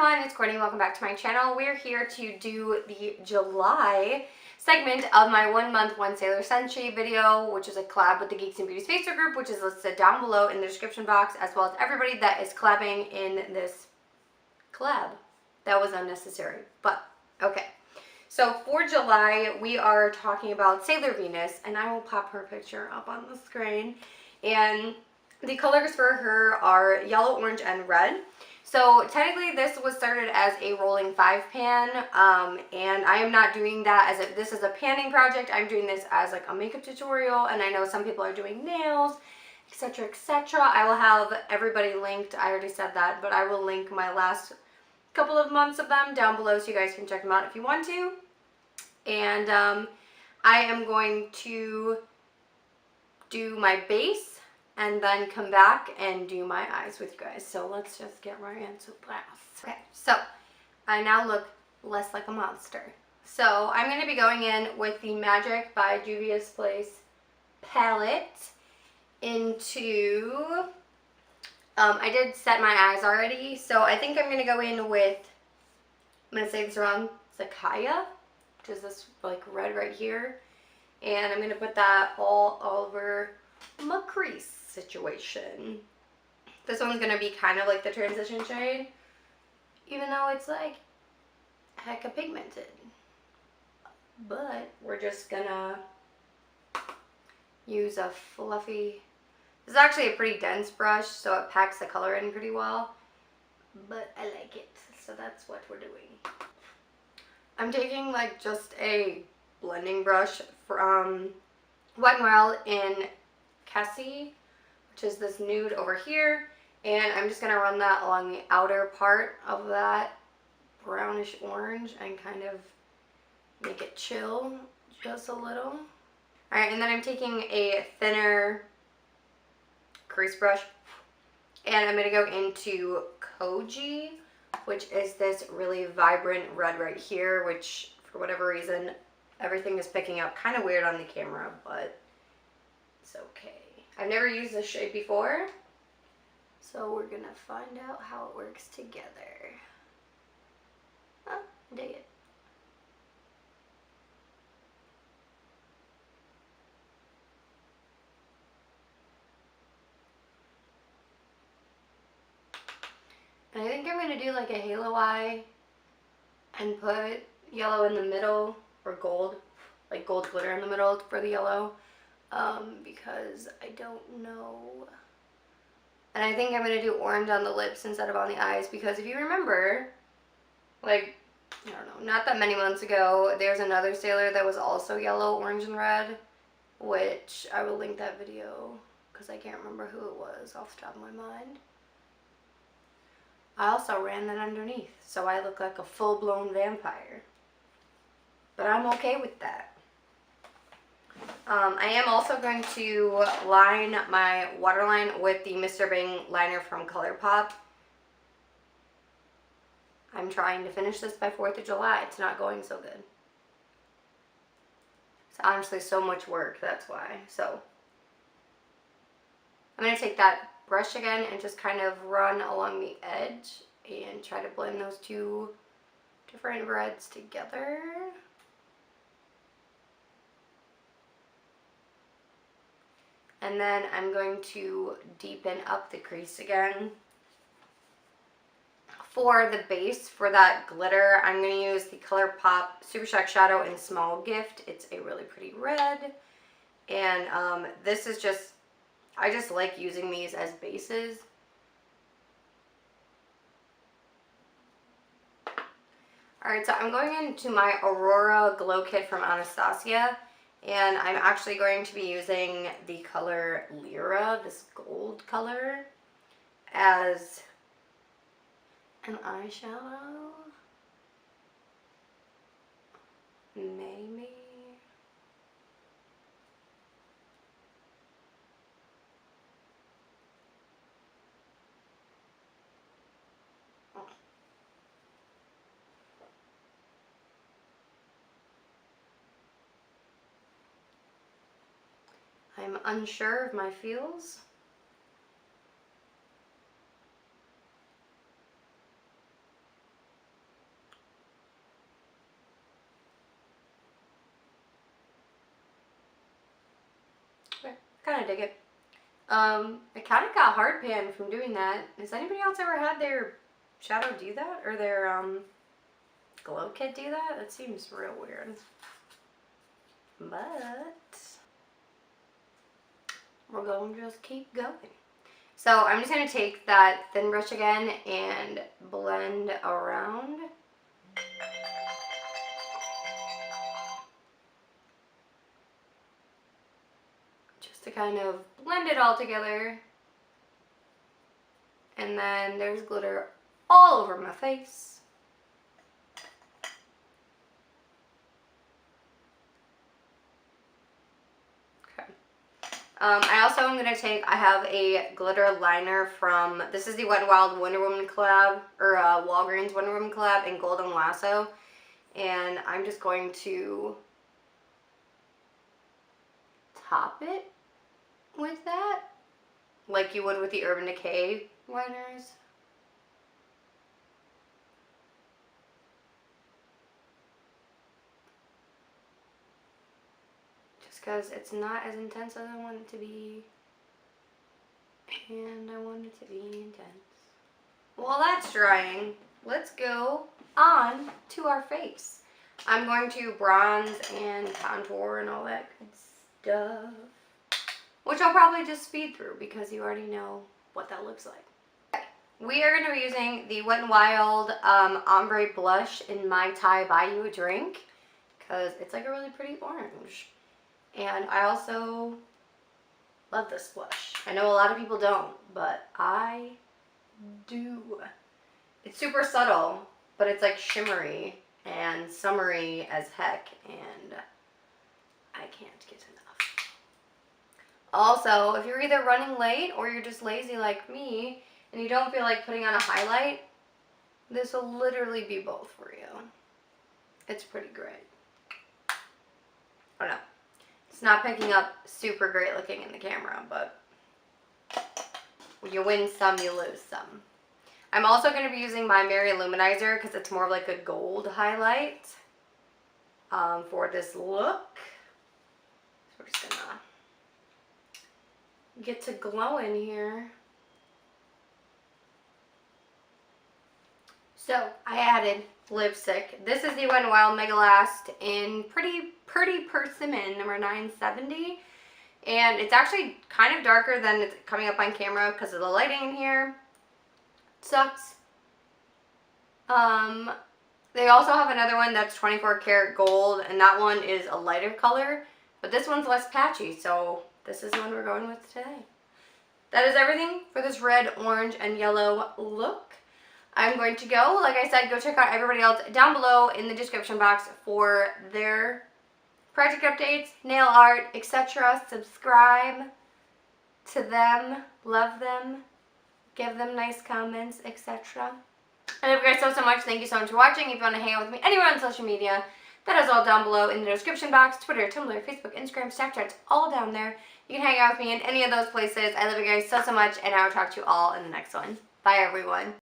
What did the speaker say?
everyone, it's Courtney. Welcome back to my channel. We're here to do the July segment of my 1 month 1 Sailor Senshi video, which is a collab with the Geeks and Beauties Facebook group, which is listed down below in the description box, as well as everybody that is collabing in this collab. That was unnecessary, but okay. So for July, we are talking about Sailor Venus, and I will pop her picture up on the screen. And the colors for her are yellow, orange, and red. So technically this was started as a rolling 5-pan, and I am not doing that as this is a panning project. I'm doing this as like a makeup tutorial, and I know some people are doing nails, etc, etc. I will have everybody linked. I already said that, but I will link my last couple of months of them down below so you guys can check them out if you want to. And I am going to do my base and then come back and do my eyes with you guys. So let's just get right into class. Okay, so I now look less like a monster. So I'm going to be going in with the Magic by Juvia's Place palette into, I did set my eyes already, so I think I'm going to go in with, I'm going to say this wrong, Zakaya, which is this like red right here. And I'm going to put that all over my crease situation. This one's going to be kind of like the transition shade, even though it's like hecka pigmented. But we're just going to use a fluffy, this is actually a pretty dense brush, so it packs the color in pretty well. But I like it, so that's what we're doing. I'm taking like just a blending brush from Wet n Wild in Cassie, which is this nude over here, and I'm just going to run that along the outer part of that brownish orange and kind of make it chill just a little. Alright, and then I'm taking a thinner crease brush, and I'm going to go into Koji, which is this really vibrant red right here, which for whatever reason everything is picking up kind of weird on the camera, but it's okay. I've never used this shade before, so we're gonna find out how it works together. Oh, I dig it. And I think I'm gonna do like a halo eye and put yellow in the middle, or gold, like gold glitter in the middle for the yellow. Because I don't know. And I think I'm going to do orange on the lips instead of on the eyes, because if you remember, like, I don't know, not that many months ago, there's another sailor that was also yellow, orange, and red, which I will link that video because I can't remember who it was off the top of my mind. I also ran that underneath, so I look like a full-blown vampire. But I'm okay with that. I am also going to line my waterline with the Mr. Bang liner from Colourpop. I'm trying to finish this by 4th of July. It's not going so good. It's honestly so much work, that's why. So I'm going to take that brush again and just kind of run along the edge and try to blend those two different reds together. And then I'm going to deepen up the crease again. For the base, for that glitter, I'm going to use the Colourpop Super Shock Shadow in Small Gift. It's a really pretty red. And this is just, I just like using these as bases. Alright, so I'm going into my Aurora Glow Kit from Anastasia. And I'm actually going to be using the color Lyra, this gold color, as an eyeshadow. Maybe. I'm unsure of my feels. kind of dig it. I kind of got hard pan from doing that. Has anybody else ever had their shadow do that? Or their glow kit do that? That seems real weird. But we're going to just keep going. So I'm just going to take that thin brush again and blend around. Just to kind of blend it all together. And then there's glitter all over my face. Okay. I also am going to take, I have a glitter liner from, this is the Wet n Wild Wonder Woman collab, or Walgreens Wonder Woman collab in Golden Lasso. And I'm just going to top it with that, like you would with the Urban Decay liners. Just because it's not as intense as I want it to be, and I want it to be intense. While that's drying, let's go on to our face. I'm going to bronze and contour and all that good stuff, which I'll probably just speed through because you already know what that looks like. Okay. We are going to be using the Wet n Wild Ombre Blush in My Thai Buy You a Drink because it's like a really pretty orange. And I also love this blush. I know a lot of people don't, but I do. It's super subtle, but it's like shimmery and summery as heck, and I can't get enough. Also, if you're either running late or you're just lazy like me and you don't feel like putting on a highlight, this will literally be both for you. It's pretty great. I don't know. It's not picking up super great looking in the camera, but you win some, you lose some. I'm also going to be using my Merry Luminizer because it's more like a gold highlight for this look. So we're just going to get to glowing here. So I added lipstick. This is the Wet n Wild Mega Last in Pretty Persimmon number 970. And it's actually kind of darker than it's coming up on camera because of the lighting in here. Sucks. They also have another one that's 24 karat gold, and that one is a lighter color, but this one's less patchy, so this is the one we're going with today. That is everything for this red, orange, and yellow look. I'm going to go, like I said, go check out everybody else down below in the description box for their project updates, nail art, etc. Subscribe to them, love them, give them nice comments, etc. I love you guys so much. Thank you so much for watching. If you want to hang out with me anywhere on social media, that is all down below in the description box. Twitter, Tumblr, Facebook, Instagram, Snapchat, it's all down there. You can hang out with me in any of those places. I love you guys so much, and I will talk to you all in the next one. Bye, everyone.